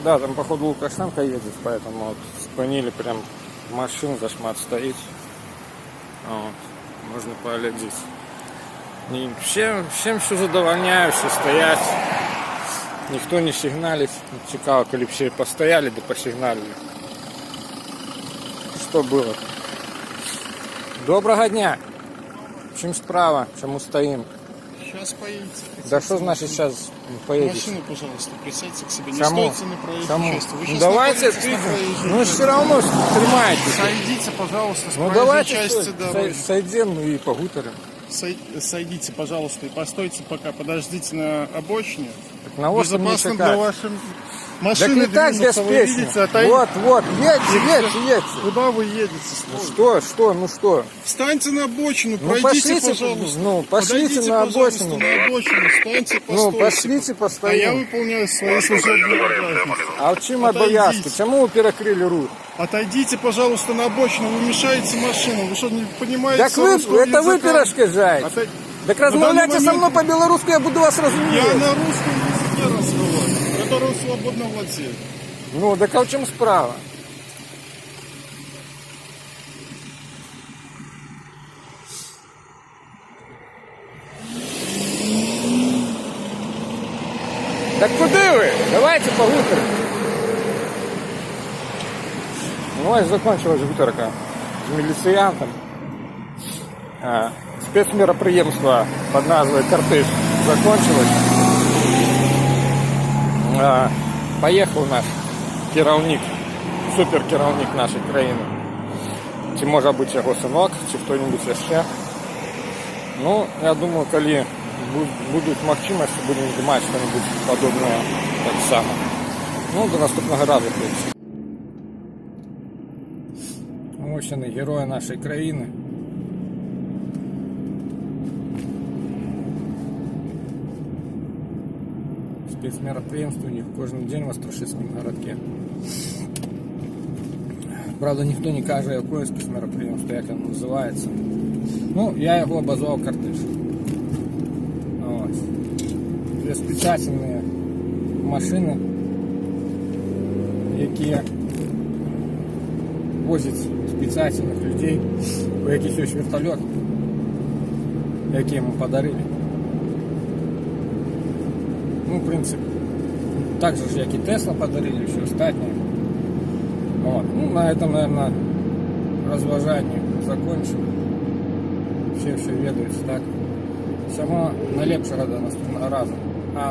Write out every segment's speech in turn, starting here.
Да, там походу Лукашенко едет, поэтому вот спынили прям машин зашмат стоит. Вот. Можно поглядеть. И всем все задовольняю, все стоять. Ніхто не сигналить. Цікаво, коли б ще постояли, да посигналили. Что было? Доброго дня! Чим справа? Чему стоим? Сейчас поедете. Да что значит сейчас поедете? Машину, пожалуйста, присядьте к себе. Не Кому? стойте на проезжей Кому? части. Вы Ну, сейчас давайте находитесь ты, на проезжей ну части. все равно тримайте. Сойдите, пожалуйста, с Ну проезжей давайте части дороги. сойдем и погутарим. Сойдите, пожалуйста, и постойте пока. Подождите на обочине. На острове Безопасно не для шикарно. вашей Так машины не так движутся, вы беспечно. видите, отойдите. Вот, едьте. Куда вы едете? Ну что? Встаньте на обочину, Ну, пройдите, пошлите, пожалуйста. ну, пошлите Подойдите, на пожалуйста, обочину. на обочину, встаньте, Ну, постойте. пошлите, А я постоим. выполняю свои служебные обязанности. А в чим Отойдите. обов'язки? Чому ви перекрили рух? Отойдите, пожалуйста, на обочину, вы мешаете машину. Вы что, не понимаете Так вы, русского это вы языка? перешкоджаете. Так размовляйте данный со момент- мной по-белорусски, я буду вас Я разуметь. на русском языке разговариваю, который свободно владею. Ну, так а в чому справа? Так куди ви? Давайте погутаримо. Ну, ось закончилась гутарка з міліціянтом. Спецмероприємство під назвою «Кортеж» закончилось. Поїхав наш керівник, суперкерівник нашої країни. Чи може бути його синок, чи хто-небудь ще. Ну, я думаю, коли будуть можливості, будемо знімати щось подобне так само. Ну, до наступного разу, хлопці. Ось вони, герої нашої країни. Спецмероприемство у них кожен день в Острашицькому городке. Правда, ніхто не каже, якое спецмероприємство, як воно називається. Ну, я його обозвав «Кортеж». Ось. Це спеціальні машини, які возять спеціальних людей, у яких є вертольот, який йому подарили. Ну, в принципе, так же, как и Тесла подарили, и все остальное. Вот. Ну, на этом, наверное, разважание закончим. Все ведают, так. Само найлепшого до наступного разу.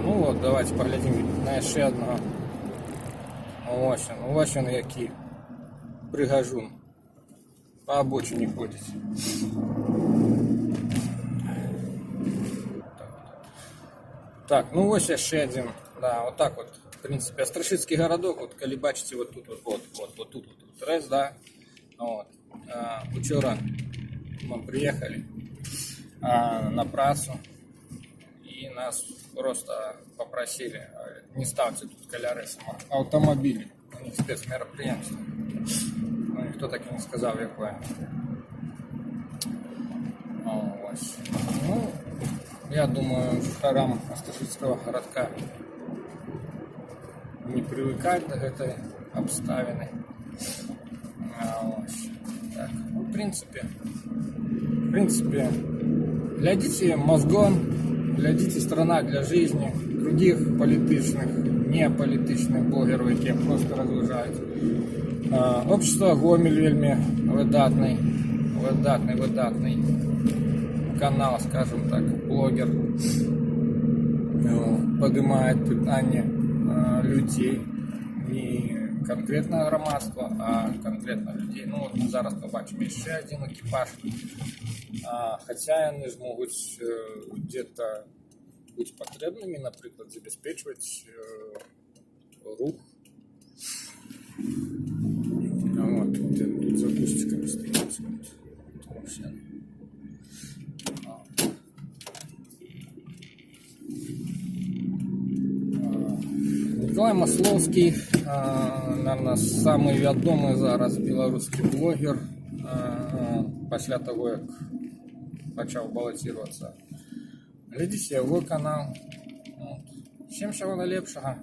Ну вот, давайте поглядим на ще одного. Ось він який пригажун. По обочині ходить. Так, ну ось ще один. Да, вот так вот, в принципе, Острашицький городок, вот, коли бачите, вот тут, вот тут, раз, да, вот. Вчора мы приехали на працу, и нас просто попросили, не ставьте тут коляри автомобили, у них спецмероприемство. Ну, ніхто так і не сказав, якое. Ось. Ну, я думаю, шахтарам Острашицького городка не привыкать до этой обставины. Так. Ну, в принципе, глядите мозгом, глядите «Страна для жизни», других політичних, неполітичних блогерів, які просто розважають. Общество Гомель вельми видатний канал, скажем так, блогер, поднимает питание людей, не конкретно громадства, а конкретно людей. Ну от ми зараз побачимо ще один екіпаж, хоча вони ж можуть где-то бути потрібними, наприклад, забезпечувати рух. Вот, тут за кустиками стоит. Николай Масловский, наверное, самый відомий зараз білоруський блогер, після того, як почав балотуватися. Глядіть його канал. Всім всього найлепшого.